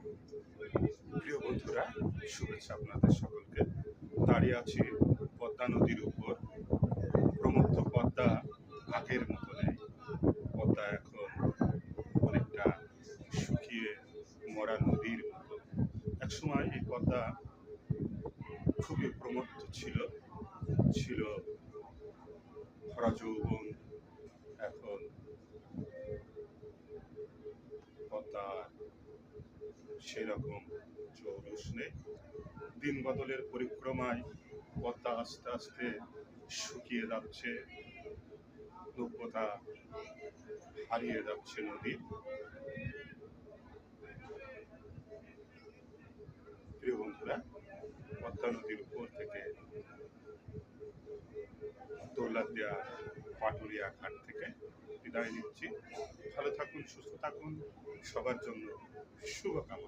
প্রিয় বন্ধুরা, শুভেচ্ছা আপনাদের সকলকে। দাঁড়িয়ে আছি পদ্মা নদীর উপর। প্রমত্ত পদ্মা আগের মতো নেই। পদ্মা এখন অনেকটা শুকিয়ে মরা নদীর মতো। একসময় এই পদ্মা খুবই প্রমত্ত ছিল, ছিল ভরা যৌবন। এখন পদ্মার সেরকম জৌলুস নেই। দিন বদলের পরিক্রমায় পদ্মা আস্তে আস্তে শুকিয়ে যাচ্ছে, নব্যতা হারিয়ে যাচ্ছে নদী। প্রিয় বন্ধুরা, পদ্মা নদীর উপর থেকে দৌলতদিয়া পাটুরিয়া ঘাট থেকে বিদায় নিচ্ছি। ভালো থাকুন, সুস্থ থাকুন, সবার জন্য শুভকামনা।